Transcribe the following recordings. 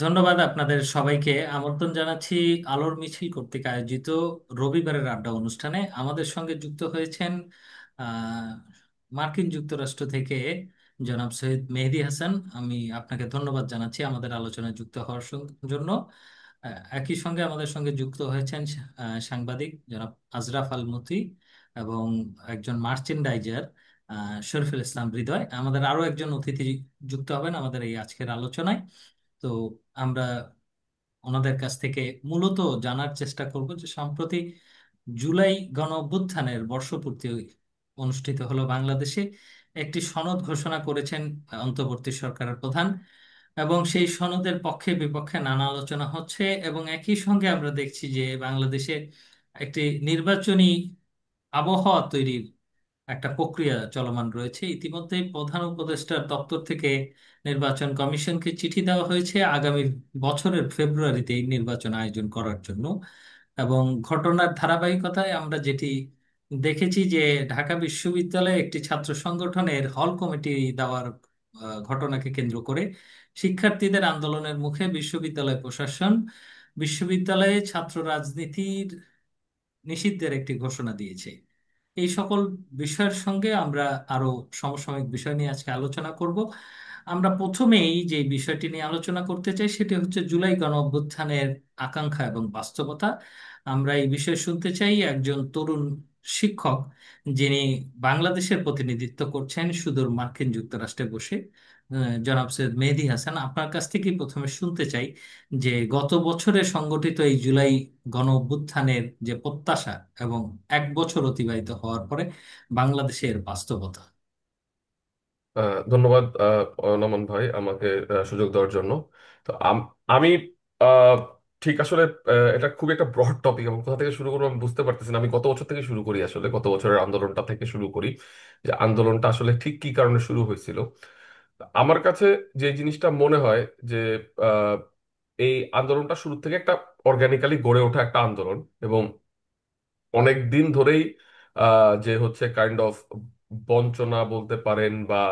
ধন্যবাদ আপনাদের সবাইকে আমন্ত্রণ জানাচ্ছি আলোর মিছিল কর্তৃক আয়োজিত রবিবারের আড্ডা অনুষ্ঠানে। আমাদের সঙ্গে যুক্ত হয়েছেন আহ, মার্কিন যুক্তরাষ্ট্র থেকে জনাব সৈয়দ মেহেদী হাসান। আমি আপনাকে ধন্যবাদ জানাচ্ছি আমাদের আলোচনায় যুক্ত হওয়ার জন্য। একই সঙ্গে আমাদের সঙ্গে যুক্ত হয়েছেন সাংবাদিক জনাব আজরাফ আল মুতি এবং একজন মার্চেন্ডাইজার শরীফুল ইসলাম হৃদয়। আমাদের আরো একজন অতিথি যুক্ত হবেন আমাদের এই আজকের আলোচনায়। তো আমরা ওনাদের কাছ থেকে মূলত জানার চেষ্টা করব যে সম্প্রতি জুলাই গণ অভ্যুত্থানের বর্ষপূর্তি অনুষ্ঠিত হলো বাংলাদেশে। একটি সনদ ঘোষণা করেছেন অন্তর্বর্তী সরকারের প্রধান, এবং সেই সনদের পক্ষে বিপক্ষে নানা আলোচনা হচ্ছে। এবং একই সঙ্গে আমরা দেখছি যে বাংলাদেশে একটি নির্বাচনী আবহাওয়া তৈরির একটা প্রক্রিয়া চলমান রয়েছে। ইতিমধ্যেই প্রধান উপদেষ্টার দপ্তর থেকে নির্বাচন কমিশনকে চিঠি দেওয়া হয়েছে আগামী বছরের ফেব্রুয়ারিতে এই নির্বাচন আয়োজন করার জন্য। এবং ঘটনার ধারাবাহিকতায় আমরা যেটি দেখেছি যে ঢাকা বিশ্ববিদ্যালয়ে একটি ছাত্র সংগঠনের হল কমিটি দেওয়ার ঘটনাকে কেন্দ্র করে শিক্ষার্থীদের আন্দোলনের মুখে বিশ্ববিদ্যালয় প্রশাসন বিশ্ববিদ্যালয়ে ছাত্র রাজনীতির নিষিদ্ধের একটি ঘোষণা দিয়েছে। এই সকল বিষয়ের সঙ্গে আমরা আরো সমসাময়িক বিষয় নিয়ে আজকে আলোচনা করব। আমরা প্রথমেই যে বিষয়টি নিয়ে আলোচনা করতে চাই সেটি হচ্ছে জুলাই গণ অভ্যুত্থানের আকাঙ্ক্ষা এবং বাস্তবতা। আমরা এই বিষয়ে শুনতে চাই একজন তরুণ শিক্ষক, যিনি বাংলাদেশের প্রতিনিধিত্ব করছেন সুদূর মার্কিন যুক্তরাষ্ট্রে বসে, জনাব সৈয়দ মেহেদী হাসান। আপনার কাছ থেকেই প্রথমে শুনতে চাই যে গত বছরে সংগঠিত এই জুলাই গণ অভ্যুত্থানের যে প্রত্যাশা এবং এক বছর অতিবাহিত হওয়ার পরে বাংলাদেশের বাস্তবতা। ধন্যবাদ নমন ভাই আমাকে সুযোগ দেওয়ার জন্য। তো আমি আহ, ঠিক আসলে এটা খুবই একটা ব্রড টপিক এবং কোথা থেকে শুরু করবো আমি বুঝতে পারতেছি না। আমি গত বছর থেকে শুরু করি, আসলে গত বছরের আন্দোলনটা থেকে শুরু করি, যে আন্দোলনটা আসলে ঠিক কি কারণে শুরু হয়েছিল। আমার কাছে যে জিনিসটা মনে হয় যে আহ, এই আন্দোলনটা শুরু থেকে একটা অর্গানিক্যালি গড়ে ওঠা একটা আন্দোলন, এবং অনেক দিন ধরেই যে হচ্ছে কাইন্ড অফ বঞ্চনা বলতে পারেন, বা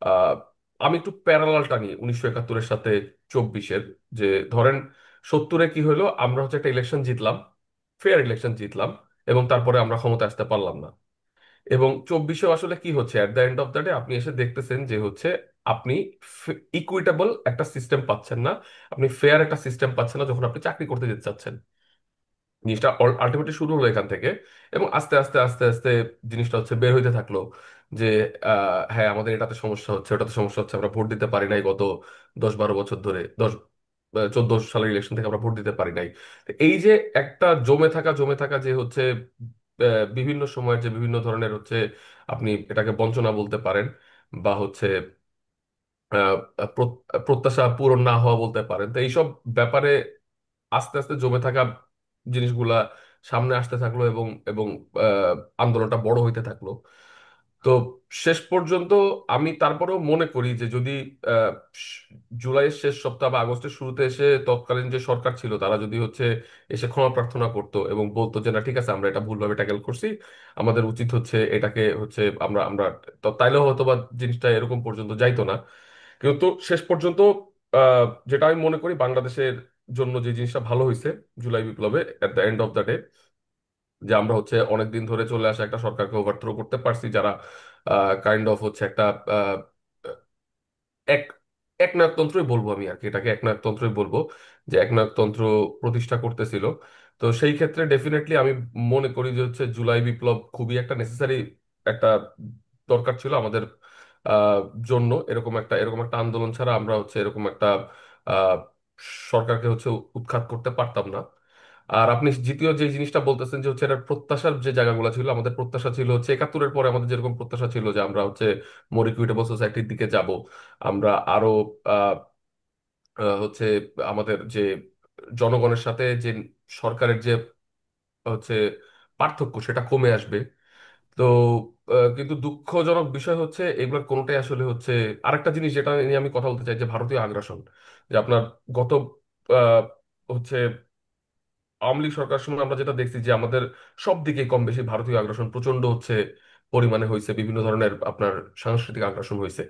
আহ, আমি একটু প্যারালাল টানি 1971-এর সাথে 24-এর। যে ধরেন 70-এ কি হলো, আমরা হচ্ছে একটা ইলেকশন জিতলাম, ফেয়ার ইলেকশন জিতলাম, এবং তারপরে আমরা ক্ষমতা আসতে পারলাম না। এবং 24-এও আসলে কি হচ্ছে, at the end of the day আপনি এসে দেখতেছেন যে হচ্ছে আপনি ইকুইটেবল একটা সিস্টেম পাচ্ছেন না, আপনি ফেয়ার একটা সিস্টেম পাচ্ছেন না যখন আপনি চাকরি করতে যেতে চাচ্ছেন। জিনিসটা আলটিমেটলি শুরু হলো এখান থেকে, এবং আস্তে আস্তে আস্তে আস্তে জিনিসটা হচ্ছে বের হইতে থাকলো যে হ্যাঁ, আমাদের এটাতে সমস্যা হচ্ছে, ওটাতে সমস্যা হচ্ছে, আমরা ভোট দিতে পারি নাই গত 10-12 বছর ধরে, 14 সালের ইলেকশন থেকে আমরা ভোট দিতে পারি নাই। তো এই যে একটা জমে থাকা যে হচ্ছে বিভিন্ন সময়ের যে বিভিন্ন ধরনের হচ্ছে, আপনি এটাকে বঞ্চনা বলতে পারেন, বা হচ্ছে আহ, প্রত্যাশা পূরণ না হওয়া বলতে পারেন। তো এইসব ব্যাপারে আস্তে আস্তে জমে থাকা জিনিসগুলা সামনে আসতে থাকলো, এবং এবং আন্দোলনটা বড় হইতে থাকলো। তো শেষ পর্যন্ত আমি তারপরেও মনে করি যে যদি আহ, শ- জুলাইয়ের শেষ সপ্তাহ বা আগস্টের শুরুতে এসে তৎকালীন যে সরকার ছিল তারা যদি হচ্ছে এসে ক্ষমা প্রার্থনা করতো এবং বলতো যে না ঠিক আছে, আমরা এটা ভুলভাবে ট্যাকেল করছি, আমাদের উচিত হচ্ছে এটাকে হচ্ছে আমরা আমরা তাইলেও হয়তো বা জিনিসটা এরকম পর্যন্ত যাইতো না। কিন্তু শেষ পর্যন্ত যেটা আমি মনে করি বাংলাদেশের জন্য যে জিনিসটা ভালো হয়েছে জুলাই বিপ্লবে, at the end of the day, যে আমরা হচ্ছে অনেকদিন ধরে চলে আসা একটা সরকারকে ওভারথ্রো করতে পারছি, যারা কাইন্ড অফ হচ্ছে একটা আহ, এক একনায়কতন্ত্রই বলবো আমি আর কি, এটাকে একনায়কতন্ত্রই বলবো, যে একনায়কতন্ত্র প্রতিষ্ঠা করতেছিল। তো সেই ক্ষেত্রে ডেফিনেটলি আমি মনে করি যে হচ্ছে জুলাই বিপ্লব খুবই একটা নেসেসারি একটা দরকার ছিল আমাদের আহ, জন্য। এরকম একটা আন্দোলন ছাড়া আমরা হচ্ছে এরকম একটা আহ, সরকারকে হচ্ছে উৎখাত করতে পারতাম না। আর আপনি দ্বিতীয় যে জিনিসটা বলতেছেন যে হচ্ছে এটার প্রত্যাশার যে জায়গাগুলো ছিল, আমাদের প্রত্যাশা ছিল হচ্ছে 71-এর পরে আমাদের যেরকম প্রত্যাশা ছিল যে আমরা হচ্ছে মোর ইকুইটেবল সোসাইটির দিকে যাব, আমরা আরো আহ, হচ্ছে আমাদের যে জনগণের সাথে যে সরকারের যে হচ্ছে পার্থক্য সেটা কমে আসবে। তো কিন্তু দুঃখজনক বিষয় হচ্ছে এগুলোর কোনোটাই আসলে হচ্ছে। আরেকটা জিনিস যেটা নিয়ে আমি কথা বলতে চাই, যে ভারতীয় আগ্রাসন, যে আপনার গত আহ, হচ্ছে আওয়ামী লীগ সরকার সময় আমরা যেটা দেখছি যে আমাদের সব দিকে কম বেশি ভারতীয় আগ্রাসন প্রচন্ড হচ্ছে পরিমাণে হয়েছে, বিভিন্ন ধরনের আপনার সাংস্কৃতিক আগ্রাসন হয়েছে।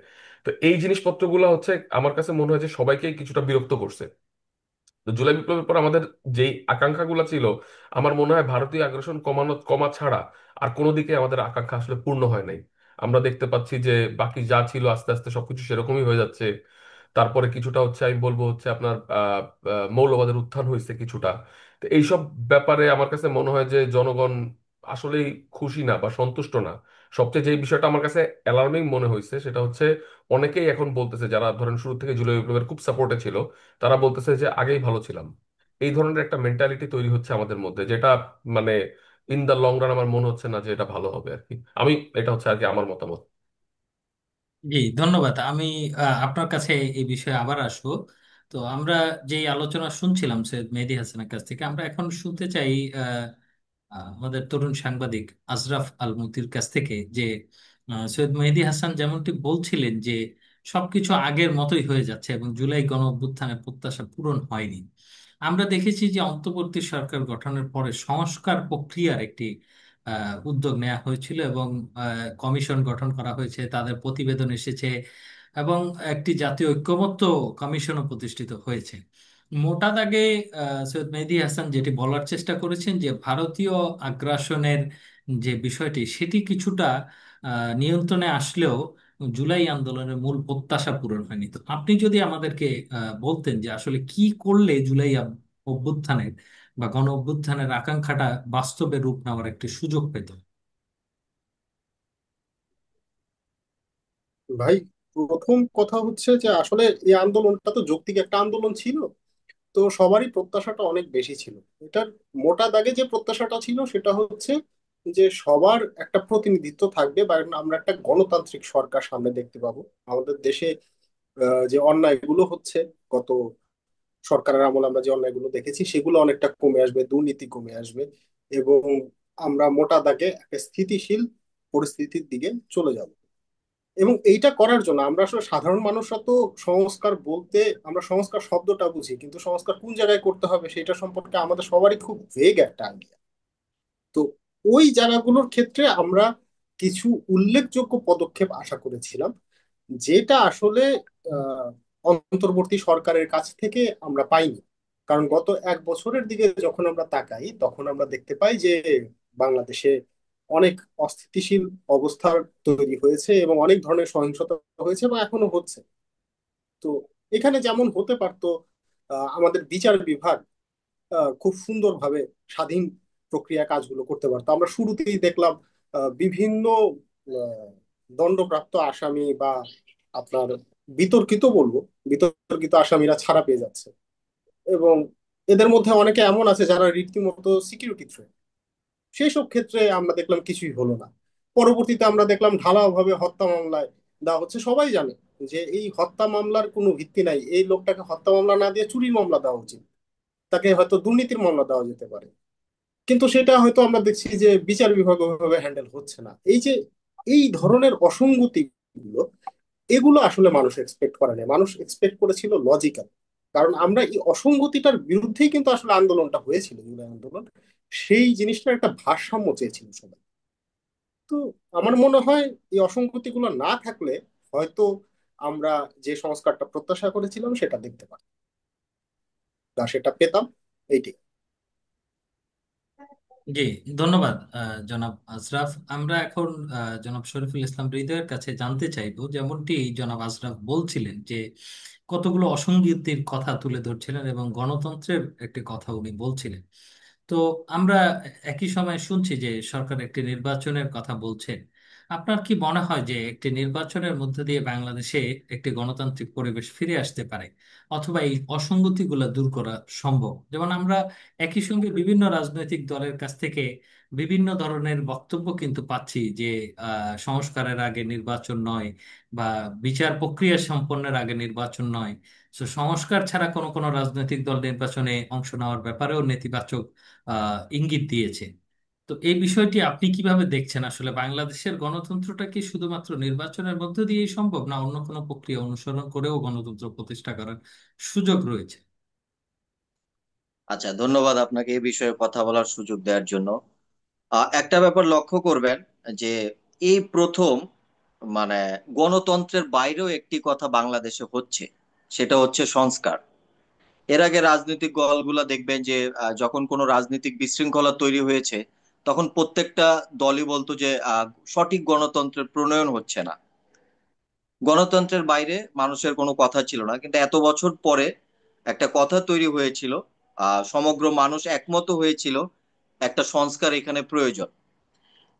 তো এই জিনিসপত্রগুলো হচ্ছে আমার কাছে মনে হয় যে সবাইকেই কিছুটা বিরক্ত করছে। তো জুলাই বিপ্লবের পর আমাদের যেই আকাঙ্ক্ষাগুলো ছিল, আমার মনে হয় ভারতীয় আগ্রাসন কমা ছাড়া আর কোনো দিকে আমাদের আকাঙ্ক্ষা আসলে পূর্ণ হয় নাই। আমরা দেখতে পাচ্ছি যে বাকি যা ছিল আস্তে আস্তে সবকিছু সেরকমই হয়ে যাচ্ছে। তারপরে কিছুটা হচ্ছে আমি বলবো হচ্ছে আপনার মৌলবাদের উত্থান হয়েছে কিছুটা। তো এইসব ব্যাপারে আমার কাছে মনে হয় যে জনগণ আসলেই খুশি না বা সন্তুষ্ট না। সবচেয়ে যে বিষয়টা আমার কাছে অ্যালার্মিং মনে হয়েছে সেটা হচ্ছে অনেকেই এখন বলতেছে, যারা ধরেন শুরু থেকে জুলাই বিপ্লবের খুব সাপোর্টে ছিল, তারা বলতেছে যে আগেই ভালো ছিলাম। এই ধরনের একটা মেন্টালিটি তৈরি হচ্ছে আমাদের মধ্যে, যেটা মানে ইন দা লং রান আমার মনে হচ্ছে না যে এটা ভালো হবে আর কি। আমি এটা হচ্ছে আর কি আমার মতামত। জি, ধন্যবাদ। আমি আপনার কাছে এই বিষয়ে আবার আসবো। তো আমরা যেই আলোচনা শুনছিলাম সৈয়দ মেহেদী হাসানের কাছ থেকে, আমরা এখন শুনতে চাই আমাদের তরুণ সাংবাদিক আশরাফ আল মুতির কাছ থেকে যে সৈয়দ মেহেদী হাসান যেমনটি বলছিলেন যে সবকিছু আগের মতোই হয়ে যাচ্ছে এবং জুলাই গণ অভ্যুত্থানের প্রত্যাশা পূরণ হয়নি। আমরা দেখেছি যে অন্তর্বর্তী সরকার গঠনের পরে সংস্কার প্রক্রিয়ার একটি উদ্যোগ নেওয়া হয়েছিল এবং কমিশন গঠন করা হয়েছে, তাদের প্রতিবেদন এসেছে এবং একটি জাতীয় ঐক্যমত্য কমিশনও প্রতিষ্ঠিত হয়েছে। মোটা দাগে সৈয়দ মেহেদী হাসান যেটি বলার চেষ্টা করেছেন যে ভারতীয় আগ্রাসনের যে বিষয়টি সেটি কিছুটা নিয়ন্ত্রণে আসলেও জুলাই আন্দোলনের মূল প্রত্যাশা পূরণ হয়নি। তো আপনি যদি আমাদেরকে বলতেন যে আসলে কি করলে জুলাই অভ্যুত্থানের বা গণ অভ্যুত্থানের আকাঙ্ক্ষাটা বাস্তবে রূপ নেওয়ার একটি সুযোগ পেত। ভাই, প্রথম কথা হচ্ছে যে আসলে এই আন্দোলনটা তো যৌক্তিক একটা আন্দোলন ছিল। তো সবারই প্রত্যাশাটা অনেক বেশি ছিল। এটার মোটা দাগে যে প্রত্যাশাটা ছিল সেটা হচ্ছে যে সবার একটা প্রতিনিধিত্ব থাকবে, বা আমরা একটা গণতান্ত্রিক সরকার সামনে দেখতে পাবো আমাদের দেশে। যে অন্যায়গুলো হচ্ছে গত সরকারের আমলে আমরা যে অন্যায়গুলো দেখেছি সেগুলো অনেকটা কমে আসবে, দুর্নীতি কমে আসবে, এবং আমরা মোটা দাগে একটা স্থিতিশীল পরিস্থিতির দিকে চলে যাব। এবং এইটা করার জন্য আমরা আসলে সাধারণ মানুষরা তো সংস্কার বলতে আমরা সংস্কার শব্দটা বুঝি, কিন্তু সংস্কার কোন জায়গায় করতে হবে সেটা সম্পর্কে আমাদের সবারই খুব ভেগ একটা আইডিয়া। তো ওই জায়গাগুলোর ক্ষেত্রে আমরা কিছু উল্লেখযোগ্য পদক্ষেপ আশা করেছিলাম, যেটা আসলে আহ, অন্তর্বর্তী সরকারের কাছ থেকে আমরা পাইনি। কারণ গত 1 বছরের দিকে যখন আমরা তাকাই তখন আমরা দেখতে পাই যে বাংলাদেশে অনেক অস্থিতিশীল অবস্থা তৈরি হয়েছে এবং অনেক ধরনের সহিংসতা হয়েছে বা এখনো হচ্ছে। তো এখানে যেমন হতে পারতো আমাদের বিচার বিভাগ খুব সুন্দরভাবে স্বাধীন প্রক্রিয়া কাজগুলো করতে পারতো। আমরা শুরুতেই দেখলাম বিভিন্ন আহ, দণ্ডপ্রাপ্ত আসামি বা আপনার বিতর্কিত বলবো, বিতর্কিত আসামিরা ছাড়া পেয়ে যাচ্ছে, এবং এদের মধ্যে অনেকে এমন আছে যারা রীতিমতো সিকিউরিটি থ্রেট। সেই সব ক্ষেত্রে আমরা দেখলাম কিছুই হলো না। পরবর্তীতে আমরা দেখলাম ঢালাওভাবে হত্যা মামলায় দেওয়া হচ্ছে। সবাই জানে যে এই হত্যা মামলার কোনো ভিত্তি নাই, এই লোকটাকে হত্যা মামলা না দিয়ে চুরির মামলা দেওয়া উচিত, তাকে হয়তো দুর্নীতির মামলা দেওয়া যেতে পারে। কিন্তু সেটা হয়তো আমরা দেখছি যে বিচার বিভাগ ওইভাবে হ্যান্ডেল হচ্ছে না। এই যে এই ধরনের অসঙ্গতি গুলো, এগুলো আসলে মানুষ এক্সপেক্ট করে না, মানুষ এক্সপেক্ট করেছিল লজিক্যাল। কারণ আমরা এই অসঙ্গতিটার বিরুদ্ধেই কিন্তু আসলে আন্দোলনটা হয়েছিল, জুলাই আন্দোলন। সেই জিনিসটার একটা ভারসাম্য চেয়েছিল সবাই। তো আমার মনে হয় এই অসঙ্গতিগুলো না থাকলে হয়তো আমরা যে সংস্কারটা প্রত্যাশা করেছিলাম সেটা দেখতে পারতাম বা সেটা পেতাম। এইটাই। জি, ধন্যবাদ জনাব আশরাফ। আমরা এখন জনাব শরীফুল ইসলাম হৃদয়ের কাছে জানতে চাইবো, যেমনটি জনাব আশরাফ বলছিলেন যে কতগুলো অসঙ্গতির কথা তুলে ধরছিলেন এবং গণতন্ত্রের একটি কথা উনি বলছিলেন। তো আমরা একই সময় শুনছি যে সরকার একটি নির্বাচনের কথা বলছে। আপনার কি মনে হয় যে একটি নির্বাচনের মধ্যে দিয়ে বাংলাদেশে একটি গণতান্ত্রিক পরিবেশ ফিরে আসতে পারে, অথবা এই অসঙ্গতিগুলো দূর করা সম্ভব? যেমন আমরা একই সঙ্গে বিভিন্ন রাজনৈতিক দলের কাছ থেকে বিভিন্ন ধরনের বক্তব্য কিন্তু পাচ্ছি যে সংস্কারের আগে নির্বাচন নয়, বা বিচার প্রক্রিয়া সম্পন্নের আগে নির্বাচন নয়। তো সংস্কার ছাড়া কোনো কোনো রাজনৈতিক দল নির্বাচনে অংশ নেওয়ার ব্যাপারেও নেতিবাচক ইঙ্গিত দিয়েছে। তো এই বিষয়টি আপনি কিভাবে দেখছেন? আসলে বাংলাদেশের গণতন্ত্রটা কি শুধুমাত্র নির্বাচনের মধ্য দিয়েই সম্ভব, না অন্য কোনো প্রক্রিয়া অনুসরণ করেও গণতন্ত্র প্রতিষ্ঠা করার সুযোগ রয়েছে? আচ্ছা, ধন্যবাদ আপনাকে এই বিষয়ে কথা বলার সুযোগ দেওয়ার জন্য। একটা ব্যাপার লক্ষ্য করবেন যে এই প্রথম মানে গণতন্ত্রের বাইরেও একটি কথা বাংলাদেশে হচ্ছে, সেটা হচ্ছে সংস্কার। এর আগে রাজনৈতিক দলগুলা দেখবেন যে যখন কোনো রাজনৈতিক বিশৃঙ্খলা তৈরি হয়েছে, তখন প্রত্যেকটা দলই বলতো যে সঠিক গণতন্ত্রের প্রণয়ন হচ্ছে না, গণতন্ত্রের বাইরে মানুষের কোনো কথা ছিল না। কিন্তু এত বছর পরে একটা কথা তৈরি হয়েছিল, সমগ্র মানুষ একমত হয়েছিল একটা সংস্কার এখানে প্রয়োজন।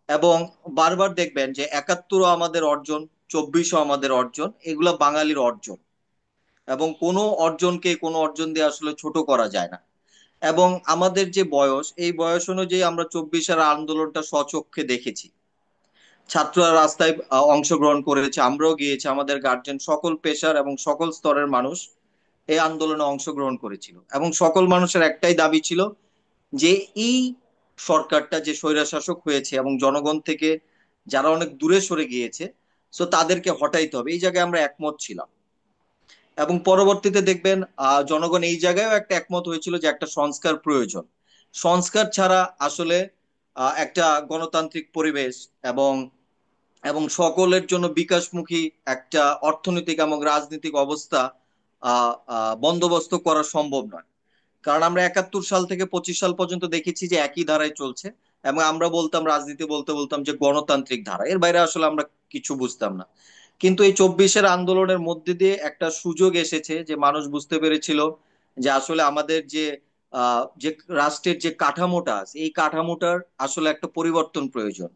এবং বারবার দেখবেন যে 71ও আমাদের অর্জন, 24ও আমাদের অর্জন, এগুলো বাঙালির অর্জন। এবং কোনো অর্জনকে কোনো অর্জন দিয়ে আসলে ছোট করা যায় না। এবং আমাদের যে বয়স, এই বয়স অনুযায়ী আমরা 24-এর আন্দোলনটা স্বচক্ষে দেখেছি। ছাত্ররা রাস্তায় অংশগ্রহণ করেছে, আমরাও গিয়েছি, আমাদের গার্জেন, সকল পেশার এবং সকল স্তরের মানুষ এই আন্দোলনে অংশগ্রহণ করেছিল। এবং সকল মানুষের একটাই দাবি ছিল যে এই সরকারটা যে স্বৈরশাসক হয়েছে এবং জনগণ থেকে যারা অনেক দূরে সরে গিয়েছে, সো তাদেরকে হটাইতে হবে। এই জায়গায় আমরা একমত ছিলাম। এবং পরবর্তীতে দেখবেন জনগণ এই জায়গায়ও একটা একমত হয়েছিল যে একটা সংস্কার প্রয়োজন। সংস্কার ছাড়া আসলে একটা গণতান্ত্রিক পরিবেশ এবং এবং সকলের জন্য বিকাশমুখী একটা অর্থনৈতিক এবং রাজনৈতিক অবস্থা বন্দোবস্ত করা সম্ভব নয়। কারণ আমরা 71 সাল থেকে 25 সাল পর্যন্ত দেখেছি যে একই ধারায় চলছে। এবং আমরা বলতাম, রাজনীতি বলতে বলতাম যে গণতান্ত্রিক ধারা, এর বাইরে আসলে আমরা কিছু বুঝতাম না। কিন্তু এই 24-এর আন্দোলনের মধ্যে দিয়ে একটা সুযোগ এসেছে যে মানুষ বুঝতে পেরেছিল যে আসলে আমাদের যে রাষ্ট্রের যে কাঠামোটা আছে, এই কাঠামোটার আসলে একটা পরিবর্তন প্রয়োজন।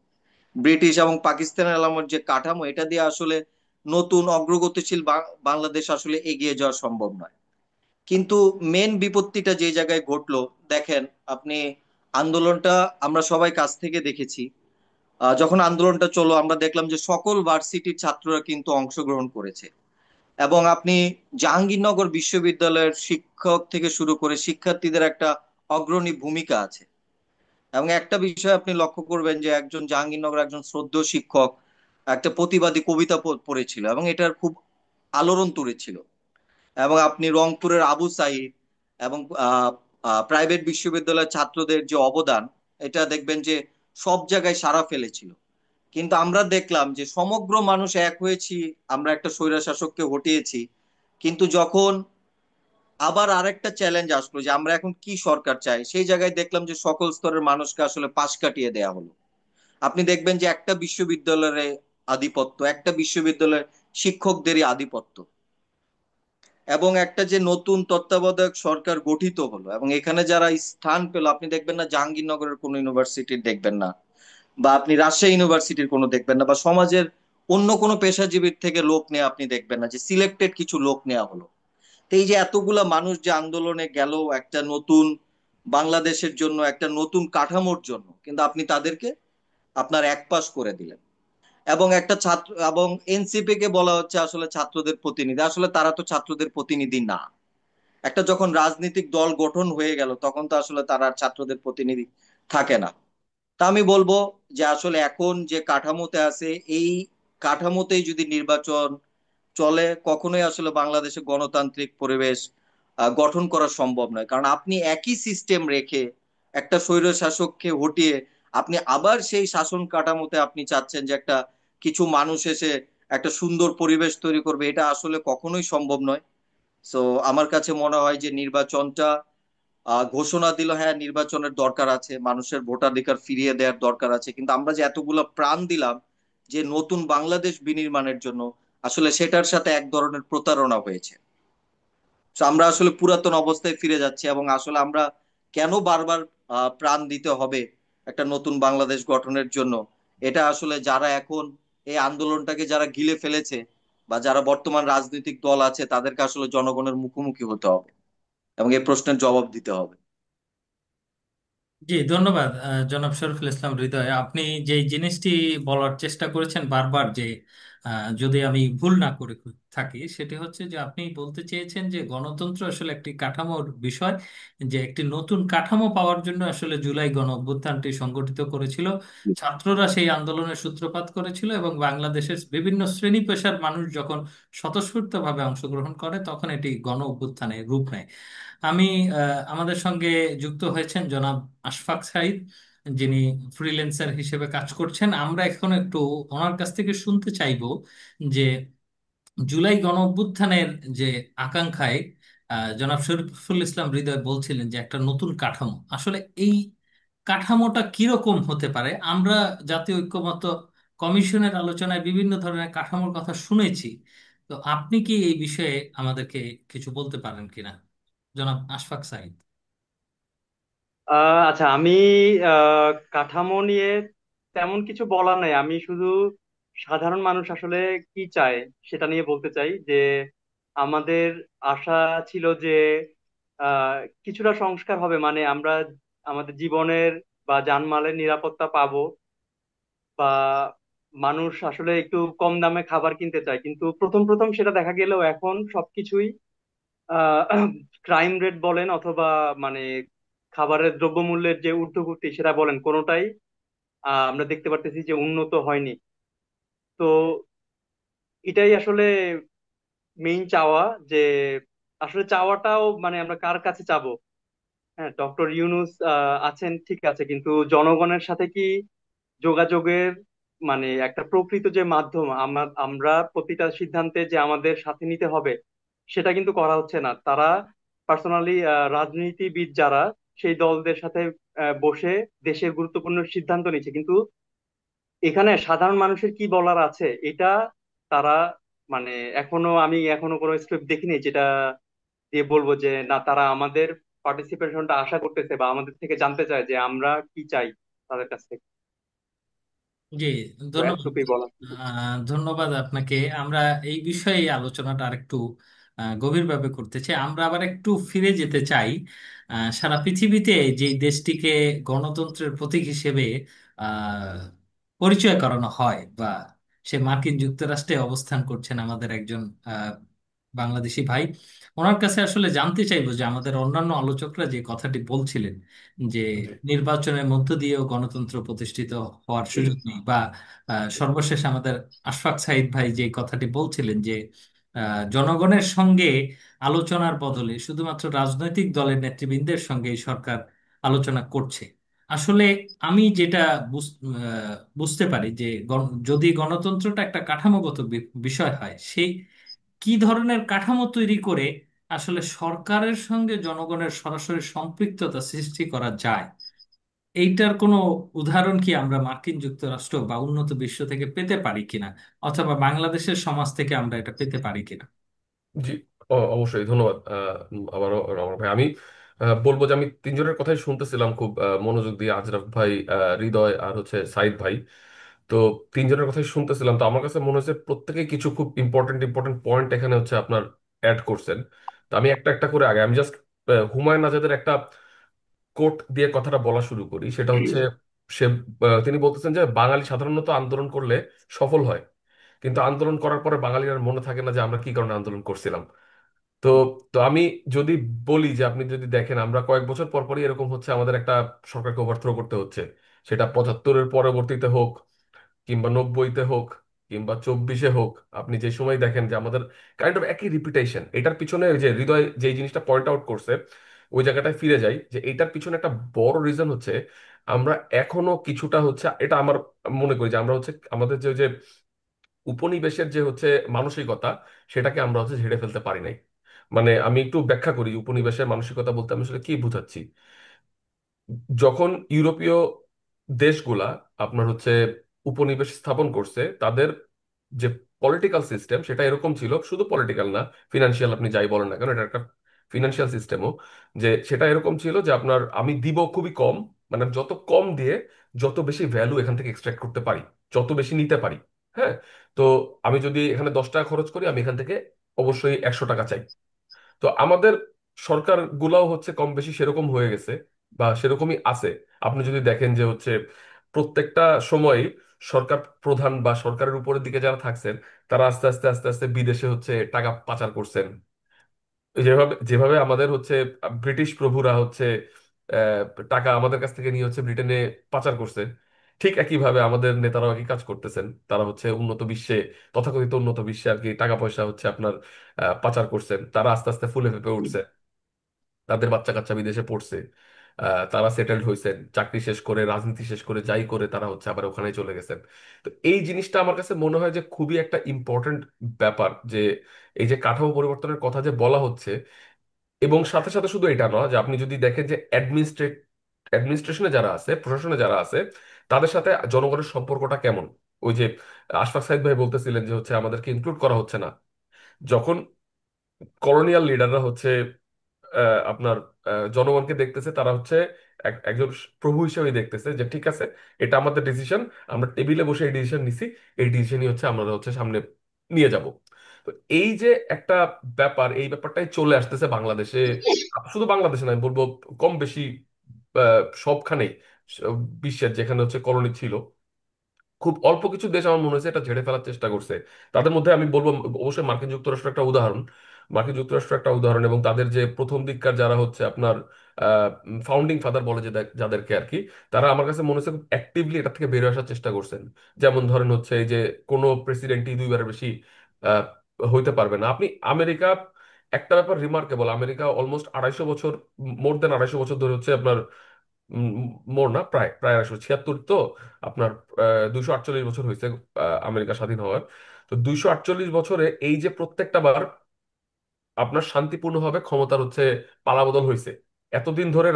ব্রিটিশ এবং পাকিস্তানের আমলের যে কাঠামো, এটা দিয়ে আসলে নতুন অগ্রগতিশীল বাংলাদেশ আসলে এগিয়ে যাওয়া সম্ভব নয়। কিন্তু মেন বিপত্তিটা যে জায়গায় ঘটলো, দেখেন আপনি, আন্দোলনটা আমরা সবাই কাছ থেকে দেখেছি। যখন আন্দোলনটা চলো, আমরা দেখলাম যে সকল ভার্সিটির ছাত্ররা কিন্তু অংশগ্রহণ করেছে। এবং আপনি জাহাঙ্গীরনগর বিশ্ববিদ্যালয়ের শিক্ষক থেকে শুরু করে শিক্ষার্থীদের একটা অগ্রণী ভূমিকা আছে। এবং একটা বিষয় আপনি লক্ষ্য করবেন যে একজন জাহাঙ্গীরনগর একজন শ্রদ্ধেয় শিক্ষক একটা প্রতিবাদী কবিতা পড়েছিল এবং এটার খুব আলোড়ন তুলেছিল। এবং আপনি রংপুরের আবু সাইদ এবং প্রাইভেট বিশ্ববিদ্যালয়ের ছাত্রদের যে অবদান, এটা দেখবেন যে সব জায়গায় সাড়া ফেলেছিল। কিন্তু আমরা দেখলাম যে সমগ্র মানুষ এক হয়েছি, আমরা একটা স্বৈরশাসককে হটিয়েছি। কিন্তু যখন আবার আরেকটা চ্যালেঞ্জ আসলো যে আমরা এখন কি সরকার চাই, সেই জায়গায় দেখলাম যে সকল স্তরের মানুষকে আসলে পাশ কাটিয়ে দেয়া হলো। আপনি দেখবেন যে একটা বিশ্ববিদ্যালয়ের আধিপত্য, একটা বিশ্ববিদ্যালয়ের শিক্ষকদেরই আধিপত্য। এবং একটা যে নতুন তত্ত্বাবধায়ক সরকার গঠিত হলো এবং এখানে যারা স্থান পেল, আপনি দেখবেন না জাহাঙ্গীরনগরের কোনো ইউনিভার্সিটির দেখবেন না, বা আপনি রাজশাহী ইউনিভার্সিটির কোনো দেখবেন না, বা সমাজের অন্য কোনো পেশাজীবীর থেকে লোক নেওয়া আপনি দেখবেন না, যে সিলেক্টেড কিছু লোক নেওয়া হলো। তো এই যে এতগুলা মানুষ যে আন্দোলনে গেল একটা নতুন বাংলাদেশের জন্য, একটা নতুন কাঠামোর জন্য, কিন্তু আপনি তাদেরকে আপনার একপাশ করে দিলেন। এবং একটা ছাত্র এবং এনসিপি কে বলা হচ্ছে আসলে ছাত্রদের প্রতিনিধি, আসলে তারা তো ছাত্রদের প্রতিনিধি না। একটা যখন রাজনৈতিক দল গঠন হয়ে গেল, তখন তো আসলে তারা আর ছাত্রদের প্রতিনিধি থাকে না। তা আমি বলবো যে আসলে এখন যে কাঠামোতে আছে, এই কাঠামোতেই যদি নির্বাচন চলে, কখনোই আসলে বাংলাদেশে গণতান্ত্রিক পরিবেশ গঠন করা সম্ভব নয়। কারণ আপনি একই সিস্টেম রেখে একটা স্বৈর শাসককে হটিয়ে আপনি আবার সেই শাসন কাঠামোতে আপনি চাচ্ছেন যে একটা কিছু মানুষ এসে একটা সুন্দর পরিবেশ তৈরি করবে, এটা আসলে কখনোই সম্ভব নয়। সো আমার কাছে মনে হয় যে নির্বাচনটা ঘোষণা দিল, হ্যাঁ নির্বাচনের দরকার আছে, মানুষের ভোটাধিকার ফিরিয়ে দেওয়ার দরকার আছে, কিন্তু আমরা যে এতগুলো প্রাণ দিলাম যে নতুন বাংলাদেশ বিনির্মাণের জন্য, আসলে সেটার সাথে এক ধরনের প্রতারণা হয়েছে। তো আমরা আসলে পুরাতন অবস্থায় ফিরে যাচ্ছি। এবং আসলে আমরা কেন বারবার প্রাণ দিতে হবে একটা নতুন বাংলাদেশ গঠনের জন্য, এটা আসলে যারা এখন এই আন্দোলনটাকে যারা গিলে ফেলেছে, বা যারা বর্তমান রাজনৈতিক দল আছে, তাদেরকে আসলে জনগণের মুখোমুখি হতে হবে এবং এই প্রশ্নের জবাব দিতে হবে। জি, ধন্যবাদ জনাব শরীফুল ইসলাম হৃদয়। আপনি যেই জিনিসটি বলার চেষ্টা করেছেন বারবার, যে যদি আমি ভুল না করে থাকি, সেটি হচ্ছে যে আপনি বলতে চেয়েছেন যে গণতন্ত্র আসলে একটি কাঠামোর বিষয়, যে একটি নতুন কাঠামো পাওয়ার জন্য আসলে জুলাই গণ অভ্যুত্থানটি সংগঠিত করেছিল, ছাত্ররা সেই আন্দোলনের সূত্রপাত করেছিল, এবং বাংলাদেশের বিভিন্ন শ্রেণী পেশার মানুষ যখন স্বতঃস্ফূর্তভাবে অংশগ্রহণ করে তখন এটি গণ অভ্যুত্থানে রূপ নেয়। আমি আমাদের সঙ্গে যুক্ত হয়েছেন জনাব আশফাক সাইদ। যিনি ফ্রিল্যান্সার হিসেবে কাজ করছেন। আমরা এখন একটু ওনার কাছ থেকে শুনতে চাইবো যে জুলাই গণ অভ্যুত্থানের যে আকাঙ্ক্ষায় জনাব শরীফুল ইসলাম হৃদয় বলছিলেন যে একটা নতুন কাঠামো, আসলে এই কাঠামোটা কিরকম হতে পারে। আমরা জাতীয় ঐক্যমত্য কমিশনের আলোচনায় বিভিন্ন ধরনের কাঠামোর কথা শুনেছি। তো আপনি কি এই বিষয়ে আমাদেরকে কিছু বলতে পারেন কিনা, জনাব আশফাক সাইদ? আচ্ছা, আমি কাঠামো নিয়ে তেমন কিছু বলার নাই। আমি শুধু সাধারণ মানুষ আসলে কি চায় সেটা নিয়ে বলতে চাই যে আমাদের আশা ছিল যে আহ, কিছুটা সংস্কার হবে, মানে আমরা আমাদের জীবনের বা জানমালের নিরাপত্তা পাবো, বা মানুষ আসলে একটু কম দামে খাবার কিনতে চায়। কিন্তু প্রথম প্রথম সেটা দেখা গেলেও এখন সবকিছুই ক্রাইম রেট বলেন অথবা মানে খাবারের দ্রব্যমূল্যের যে ঊর্ধ্বগতি সেটা বলেন, কোনোটাই আমরা দেখতে পারতেছি যে উন্নত হয়নি। তো এটাই আসলে মেইন চাওয়া, যে আসলে চাওয়াটাও মানে আমরা কার কাছে চাবো? হ্যাঁ, ডক্টর ইউনূস আছেন ঠিক আছে, কিন্তু জনগণের সাথে কি যোগাযোগের মানে একটা প্রকৃত যে মাধ্যম, আমরা প্রতিটা সিদ্ধান্তে যে আমাদের সাথে নিতে হবে সেটা কিন্তু করা হচ্ছে না। তারা পার্সোনালি রাজনীতিবিদ যারা সেই দলদের সাথে বসে দেশের গুরুত্বপূর্ণ সিদ্ধান্ত নিচ্ছে, কিন্তু এখানে সাধারণ মানুষের কি বলার আছে এটা তারা মানে আমি এখনো কোনো স্ক্রিপ্ট দেখিনি যেটা দিয়ে বলবো যে না, তারা আমাদের পার্টিসিপেশনটা আশা করতেছে বা আমাদের থেকে জানতে চায় যে আমরা কি চাই তাদের কাছ থেকে। জি, তো ধন্যবাদ। এতটুকুই বলা। ধন্যবাদ আপনাকে। আমরা এই বিষয়ে আলোচনাটা আরেকটু গভীরভাবে করতে চাই। আমরা আবার একটু ফিরে যেতে চাই। সারা পৃথিবীতে যে দেশটিকে গণতন্ত্রের প্রতীক হিসেবে আহ, পরিচয় করানো হয়, বা সে মার্কিন যুক্তরাষ্ট্রে অবস্থান করছেন আমাদের একজন আহ, বাংলাদেশি ভাই, ওনার কাছে আসলে জানতে চাইবো যে আমাদের অন্যান্য আলোচকরা যে কথাটি বলছিলেন যে নির্বাচনের মধ্য দিয়েও গণতন্ত্র প্রতিষ্ঠিত হওয়ার সুযোগ নেই, বা সর্বশেষ আমাদের আশফাক সাইদ ভাই যে কথাটি বলছিলেন যে জনগণের সঙ্গে আলোচনার বদলে শুধুমাত্র রাজনৈতিক দলের নেতৃবৃন্দের সঙ্গে এই সরকার আলোচনা করছে। আসলে আমি যেটা বুঝতে পারি যে যদি গণতন্ত্রটা একটা কাঠামোগত বিষয় হয়, সেই কি ধরনের কাঠামো তৈরি করে আসলে সরকারের সঙ্গে জনগণের সরাসরি সম্পৃক্ততা সৃষ্টি করা যায়, এইটার কোনো উদাহরণ কি আমরা মার্কিন যুক্তরাষ্ট্র বা উন্নত বিশ্ব থেকে পেতে পারি কিনা, অথবা বাংলাদেশের সমাজ থেকে আমরা এটা পেতে পারি কিনা? জি, অবশ্যই ধন্যবাদ। আবারও রমন ভাই, আমি বলবো যে আমি তিনজনের কথাই শুনতেছিলাম খুব মনোযোগ দিয়ে, আজরাফ ভাই, হৃদয় আর হচ্ছে সাইদ ভাই। তো তিনজনের কথাই শুনতেছিলাম, তো আমার কাছে মনে হচ্ছে প্রত্যেকেই কিছু খুব ইম্পর্টেন্ট ইম্পর্টেন্ট পয়েন্ট এখানে হচ্ছে আপনার অ্যাড করছেন। তো আমি একটা একটা করে আগে আমি জাস্ট হুমায়ুন আজাদের একটা কোট দিয়ে কথাটা বলা শুরু করি। সেটা হচ্ছে সে তিনি বলতেছেন যে বাঙালি সাধারণত আন্দোলন করলে সফল হয়, কিন্তু আন্দোলন করার পরে বাঙালির আর মনে থাকে না যে আমরা কি কারণে আন্দোলন করছিলাম। তো তো আমি যদি বলি যে আপনি যদি দেখেন আমরা কয়েক বছর পর পরই এরকম হচ্ছে, আমাদের একটা সরকারকে ওভারথ্রো করতে হচ্ছে। সেটা 75-এর পরবর্তীতে হোক, কিংবা 90-তে হোক, কিংবা 24-এ হোক, আপনি যে সময় দেখেন যে আমাদের কাইন্ড অফ একই রিপিটেশন। এটার পিছনে ওই যে হৃদয় যে জিনিসটা পয়েন্ট আউট করছে, ওই জায়গাটায় ফিরে যাই যে এটার পিছনে একটা বড় রিজন হচ্ছে আমরা এখনো কিছুটা হচ্ছে, এটা আমার মনে করি যে আমরা হচ্ছে আমাদের যে ওই যে উপনিবেশের যে হচ্ছে মানসিকতা, সেটাকে আমরা হচ্ছে ঝেড়ে ফেলতে পারি নাই। মানে আমি একটু ব্যাখ্যা করি উপনিবেশের মানসিকতা বলতে আমি আসলে কি বুঝাচ্ছি। যখন ইউরোপীয় দেশগুলা আপনার হচ্ছে উপনিবেশ স্থাপন করছে, তাদের যে পলিটিক্যাল সিস্টেম সেটা এরকম ছিল, শুধু পলিটিক্যাল না, ফিনান্সিয়াল, আপনি যাই বলেন না কেন, এটা একটা ফিনান্সিয়াল সিস্টেমও, যে সেটা এরকম ছিল যে আপনার আমি দিব খুবই কম, মানে আমি যত কম দিয়ে যত বেশি ভ্যালু এখান থেকে এক্সট্রাক্ট করতে পারি, যত বেশি নিতে পারি। হ্যাঁ, তো আমি যদি এখানে 10 টাকা খরচ করি, আমি এখান থেকে অবশ্যই 100 টাকা চাই। তো আমাদের সরকার গুলাও হচ্ছে কম বেশি সেরকম হয়ে গেছে বা সেরকমই আছে। আপনি যদি দেখেন যে হচ্ছে প্রত্যেকটা সময় সরকার প্রধান বা সরকারের উপরের দিকে যারা থাকছেন, তারা আস্তে আস্তে আস্তে আস্তে বিদেশে হচ্ছে টাকা পাচার করছেন। যেভাবে যেভাবে আমাদের হচ্ছে ব্রিটিশ প্রভুরা হচ্ছে আহ, টাকা আমাদের কাছ থেকে নিয়ে হচ্ছে ব্রিটেনে পাচার করছে, ঠিক একইভাবে আমাদের নেতারাও একই কাজ করতেছেন। তারা হচ্ছে উন্নত বিশ্বে, তথাকথিত উন্নত বিশ্বে আর কি, টাকা পয়সা হচ্ছে আপনার পাচার করছেন। তারা আস্তে আস্তে ফুলে ফেঁপে উঠছে, তাদের বাচ্চা কাচ্চা বিদেশে পড়ছে। তারা সেটেলড হয়েছেন, চাকরি শেষ করে রাজনীতি শেষ করে যাই করে তারা হচ্ছে আবার ওখানে চলে গেছেন। তো এই জিনিসটা আমার কাছে মনে হয় যে খুবই একটা ইম্পর্টেন্ট ব্যাপার, যে এই যে কাঠামো পরিবর্তনের কথা যে বলা হচ্ছে, এবং সাথে সাথে শুধু এটা নয়, যে আপনি যদি দেখেন যে অ্যাডমিনিস্ট্রেশনে যারা আছে, প্রশাসনে যারা আছে, তাদের সাথে জনগণের সম্পর্কটা কেমন। ওই যে আশফাক সাইদ ভাই বলতেছিলেন যে হচ্ছে আমাদেরকে ইনক্লুড করা হচ্ছে না। যখন কলোনিয়াল লিডাররা হচ্ছে আপনার জনগণকে দেখতেছে, তারা হচ্ছে একজন প্রভু হিসেবে দেখতেছে যে ঠিক আছে, এটা আমাদের ডিসিশন, আমরা টেবিলে বসে এই ডিসিশন নিছি, এই ডিসিশনই হচ্ছে আমরা হচ্ছে সামনে নিয়ে যাব। তো এই যে একটা ব্যাপার, এই ব্যাপারটাই চলে আসতেছে বাংলাদেশে। শুধু বাংলাদেশে না, আমি বলবো কম বেশি সবখানেই, বিশ্বের যেখানে হচ্ছে কলোনি ছিল, খুব অল্প কিছু দেশ আমার মনে হয়েছে এটা ঝেড়ে ফেলার চেষ্টা করছে। তাদের মধ্যে আমি বলবো অবশ্যই মার্কিন যুক্তরাষ্ট্র একটা উদাহরণ। মার্কিন যুক্তরাষ্ট্র একটা উদাহরণ, এবং তাদের যে প্রথম দিককার যারা হচ্ছে আপনার ফাউন্ডিং ফাদার বলে যে যাদেরকে আর কি, তারা আমার কাছে মনে হচ্ছে খুব অ্যাক্টিভলি এটা থেকে বেরিয়ে আসার চেষ্টা করছেন। যেমন ধরেন হচ্ছে এই যে কোনো প্রেসিডেন্টই দুইবারের বেশি আহ, হইতে পারবে না। আপনি আমেরিকা, একটা ব্যাপার রিমার্কেবল, আমেরিকা অলমোস্ট 250 বছর, মোর দেন 250 বছর ধরে হচ্ছে আপনার, উম, মোর না, প্রায় প্রায় 276 তো আপনার 248 বছর হয়েছে আমেরিকা স্বাধীন হওয়ার। তো 248 বছরে এই যে প্রত্যেকটা বার আপনার শান্তিপূর্ণভাবে ক্ষমতার হচ্ছে পালাবদল হয়েছে, এতদিন ধরে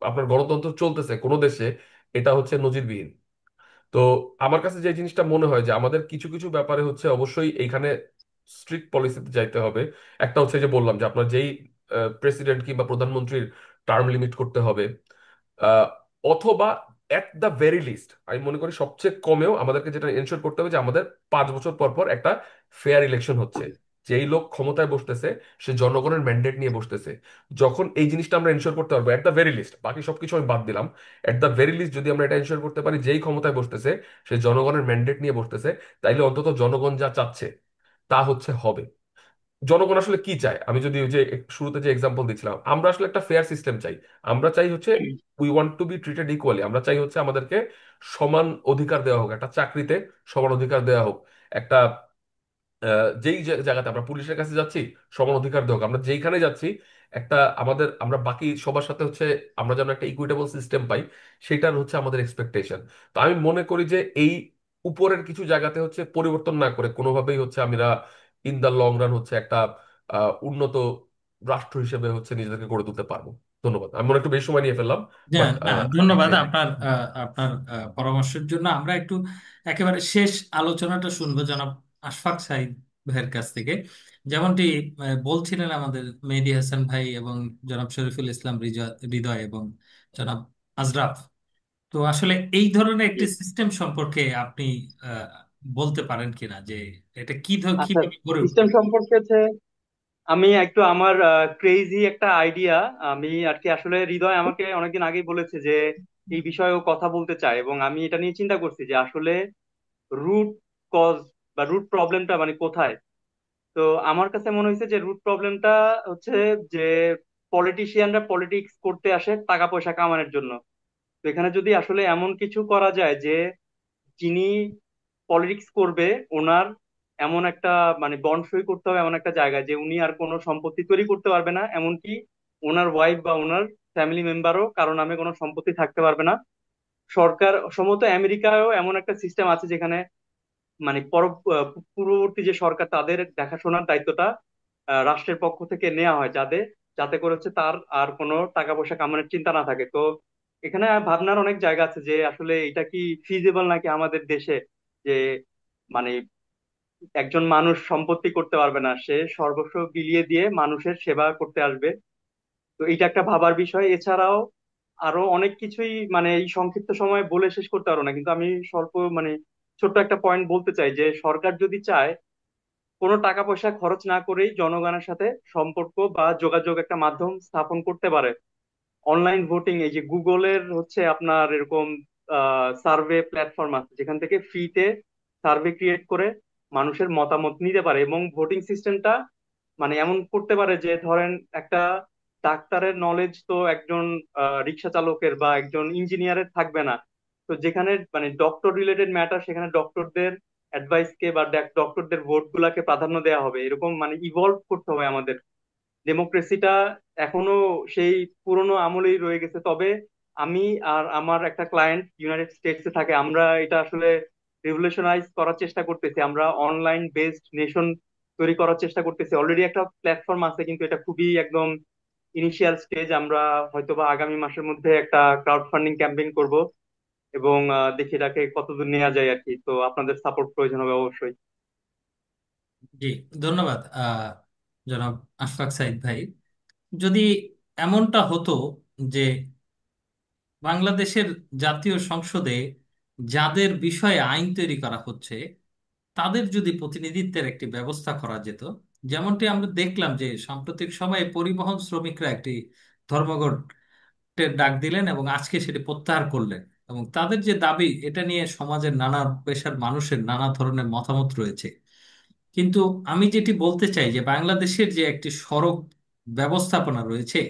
আপনার গণতন্ত্র চলতেছে কোনো দেশে, এটা হচ্ছে নজিরবিহীন। তো আমার কাছে যে জিনিসটা মনে হয় যে আমাদের কিছু কিছু ব্যাপারে হচ্ছে অবশ্যই এইখানে স্ট্রিক্ট পলিসিতে যাইতে হবে। একটা হচ্ছে যে বললাম যে আপনার যেই প্রেসিডেন্ট কিংবা প্রধানমন্ত্রীর টার্ম লিমিট করতে হবে, আহ, অথবা এট দ্য ভেরি লিস্ট আমি মনে করি সবচেয়ে কমেও আমাদেরকে যেটা এনশোর করতে হবে যে আমাদের 5 বছর পর পর একটা ফেয়ার ইলেকশন হচ্ছে। যেই লোক ক্ষমতায় বসতেছে সে জনগণের ম্যান্ডেট নিয়ে বসতেছে। যখন এই জিনিসটা আমরা এনশোর করতে পারবো এট দ্য ভেরি লিস্ট, বাকি সবকিছু আমি বাদ দিলাম, এট দ্য ভেরি লিস্ট যদি আমরা এটা এনশোর করতে পারি যেই ক্ষমতায় বসতেছে সে জনগণের ম্যান্ডেট নিয়ে বসতেছে, তাইলে অন্তত জনগণ যা চাচ্ছে তা হচ্ছে হবে। জনগণ আসলে কি চায়, আমি যদি ওই যে শুরুতে যে এক্সাম্পল দিচ্ছিলাম, আমরা আসলে একটা ফেয়ার সিস্টেম চাই। আমরা চাই হচ্ছে we want to be treated equally, আমরা চাই হচ্ছে আমাদেরকে সমান অধিকার দেওয়া হোক, একটা চাকরিতে সমান অধিকার দেওয়া হোক, একটা যেই জায়গাতে আমরা পুলিশের কাছে যাচ্ছি সমান অধিকার দেওয়া হোক, আমরা যেইখানে যাচ্ছি একটা আমাদের, আমরা বাকি সবার সাথে হচ্ছে আমরা যেন একটা ইকুইটেবল সিস্টেম পাই, সেটার হচ্ছে আমাদের এক্সপেকটেশন। তো আমি মনে করি যে এই উপরের কিছু জায়গাতে হচ্ছে পরিবর্তন না করে কোনোভাবেই হচ্ছে আমরা ইন দা লং রান হচ্ছে একটা উন্নত রাষ্ট্র হিসেবে হচ্ছে নিজেদেরকে গড়ে তুলতে পারবো। ধন্যবাদ, আমি মনে হয় একটু বেশি সময় নিয়ে ফেললাম, না বাট না, ধন্যবাদ আপনার আপনার পরামর্শের জন্য। আমরা একটু একেবারে শেষ আলোচনাটা শুনবো জনাব আশফাক সাইদ ভাইয়ের কাছ থেকে। যেমনটি বলছিলেন আমাদের মেহেদী হাসান ভাই এবং জনাব শরীফুল ইসলাম হৃদয় এবং জনাব আজরাফ, তো আসলে এই ধরনের একটি সিস্টেম সম্পর্কে আপনি আহ, বলতে পারেন কিনা যে এটা আচ্ছা, কিভাবে গড়ে উঠবে? সিস্টেম সম্পর্কে আমি একটু আমার ক্রেজি একটা আইডিয়া, আমি আর কি, আসলে হৃদয় আমাকে অনেকদিন আগেই বলেছে যে এই বিষয়ে ও কথা বলতে চায়, এবং আমি এটা নিয়ে চিন্তা করছি যে আসলে রুট কজ বা রুট প্রবলেমটা মানে কোথায়। তো আমার কাছে মনে হয়েছে যে রুট প্রবলেমটা হচ্ছে যে পলিটিশিয়ানরা পলিটিক্স করতে আসে টাকা পয়সা কামানোর জন্য। তো এখানে যদি আসলে এমন কিছু করা যায় যে যিনি পলিটিক্স করবে ওনার এমন একটা মানে বন্ড সই করতে হবে এমন একটা জায়গায় যে উনি আর কোনো সম্পত্তি তৈরি করতে পারবে না, এমনকি ওনার ওয়াইফ বা ওনার ফ্যামিলি মেম্বারও কারো নামে কোনো সম্পত্তি থাকতে পারবে না। সরকার সম্ভবত আমেরিকায়ও এমন একটা সিস্টেম আছে যেখানে মানে পূর্ববর্তী যে সরকার তাদের দেখাশোনার দায়িত্বটা রাষ্ট্রের পক্ষ থেকে নেওয়া হয়, যাতে করে হচ্ছে তার আর কোনো টাকা পয়সা কামানোর চিন্তা না থাকে। তো এখানে ভাবনার অনেক জায়গা আছে যে আসলে এটা কি ফিজিবল নাকি আমাদের দেশে, যে মানে একজন মানুষ সম্পত্তি করতে পারবে না, সে সর্বস্ব বিলিয়ে দিয়ে মানুষের সেবা করতে আসবে। তো এটা একটা ভাবার বিষয়। এছাড়াও আরো অনেক কিছুই মানে এই সংক্ষিপ্ত সময়ে বলে শেষ করতে পারবো না, কিন্তু আমি স্বল্প মানে ছোট্ট একটা পয়েন্ট বলতে চাই যে সরকার যদি চায় কোনো টাকা পয়সা খরচ না করেই জনগণের সাথে সম্পর্ক বা যোগাযোগ একটা মাধ্যম স্থাপন করতে পারে। অনলাইন ভোটিং, এই যে গুগলের হচ্ছে আপনার এরকম সার্ভে প্ল্যাটফর্ম আছে যেখান থেকে ফ্রিতে সার্ভে ক্রিয়েট করে মানুষের মতামত নিতে পারে, এবং ভোটিং সিস্টেমটা মানে এমন করতে পারে যে ধরেন একটা ডাক্তারের নলেজ তো একজন রিক্সা চালকের বা একজন ইঞ্জিনিয়ারের থাকবে না। তো যেখানে মানে ডক্টর রিলেটেড ম্যাটার সেখানে ডক্টরদের অ্যাডভাইস কে বা ডক্টরদের ভোট গুলাকে প্রাধান্য দেওয়া হবে, এরকম মানে ইভলভ করতে হবে আমাদের ডেমোক্রেসিটা এখনো সেই পুরনো আমলেই রয়ে গেছে। তবে আমি আর আমার একটা ক্লায়েন্ট ইউনাইটেড স্টেটসে থাকে, আমরা এটা আসলে রিভলিউশনাইজ করার চেষ্টা করতেছি। আমরা অনলাইন বেসড নেশন তৈরি করার চেষ্টা করতেছি। অলরেডি একটা প্ল্যাটফর্ম আছে, কিন্তু এটা খুবই একদম ইনিশিয়াল স্টেজ। আমরা হয়তোবা আগামী মাসের মধ্যে একটা ক্রাউড ফান্ডিং ক্যাম্পেইন করব, এবং দেখি এটাকে কতদূর নেওয়া যায় আর কি। তো আপনাদের সাপোর্ট প্রয়োজন হবে অবশ্যই। জি, ধন্যবাদ জনাব আশফাক সাইদ ভাই। যদি এমনটা হতো যে বাংলাদেশের জাতীয় সংসদে যাদের বিষয়ে আইন তৈরি করা হচ্ছে তাদের যদি প্রতিনিধিত্বের একটি ব্যবস্থা করা যেত, যেমনটি আমরা দেখলাম যে সাম্প্রতিক সময়ে পরিবহন শ্রমিকরা একটি ধর্মঘটের ডাক দিলেন এবং আজকে সেটি প্রত্যাহার করলেন, এবং তাদের যে দাবি এটা নিয়ে সমাজের নানা পেশার মানুষের নানা ধরনের মতামত রয়েছে। কিন্তু আমি যেটি বলতে চাই যে বাংলাদেশের যে একটি সড়ক ব্যবস্থাপনা রয়েছে,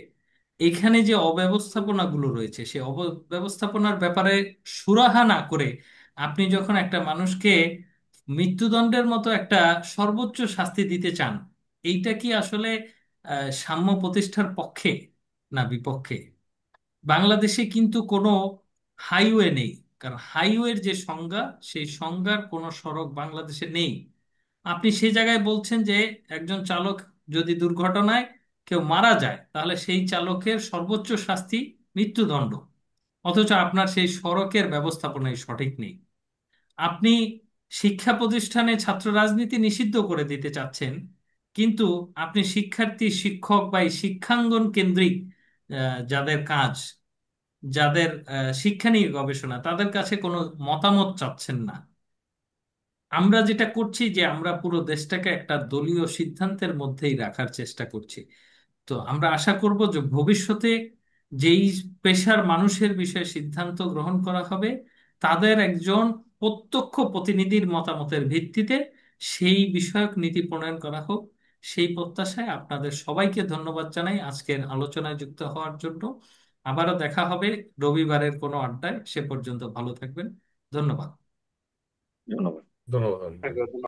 এখানে যে অব্যবস্থাপনাগুলো রয়েছে সেই অব্যবস্থাপনার ব্যাপারে সুরাহা না করে আপনি যখন একটা মানুষকে মৃত্যুদণ্ডের মতো একটা সর্বোচ্চ শাস্তি দিতে চান, এইটা কি আসলে সাম্য প্রতিষ্ঠার পক্ষে না বিপক্ষে? বাংলাদেশে কিন্তু কোনো হাইওয়ে নেই, কারণ হাইওয়ের যে সংজ্ঞা সেই সংজ্ঞার কোনো সড়ক বাংলাদেশে নেই। আপনি সেই জায়গায় বলছেন যে একজন চালক যদি দুর্ঘটনায় কেউ মারা যায় তাহলে সেই চালকের সর্বোচ্চ শাস্তি মৃত্যুদণ্ড, অথচ আপনার সেই সড়কের ব্যবস্থাপনাই সঠিক নেই। আপনি শিক্ষা প্রতিষ্ঠানে ছাত্র রাজনীতি নিষিদ্ধ করে দিতে চাচ্ছেন, কিন্তু আপনি শিক্ষার্থী শিক্ষক বা এই শিক্ষাঙ্গন কেন্দ্রিক যাদের কাজ, যাদের শিক্ষা নিয়ে গবেষণা, তাদের কাছে কোনো মতামত চাচ্ছেন না। আমরা যেটা করছি যে আমরা পুরো দেশটাকে একটা দলীয় সিদ্ধান্তের মধ্যেই রাখার চেষ্টা করছি। তো আমরা আশা করব যে ভবিষ্যতে যেই পেশার মানুষের বিষয়ে সিদ্ধান্ত গ্রহণ করা হবে তাদের একজন প্রত্যক্ষ প্রতিনিধির মতামতের ভিত্তিতে সেই বিষয়ক নীতি প্রণয়ন করা হোক। সেই প্রত্যাশায় আপনাদের সবাইকে ধন্যবাদ জানাই আজকের আলোচনায় যুক্ত হওয়ার জন্য। আবারও দেখা হবে রবিবারের কোনো আড্ডায়। সে পর্যন্ত ভালো থাকবেন। ধন্যবাদ। ধন্যবাদ। ধন্যবাদ ভাই। একদম।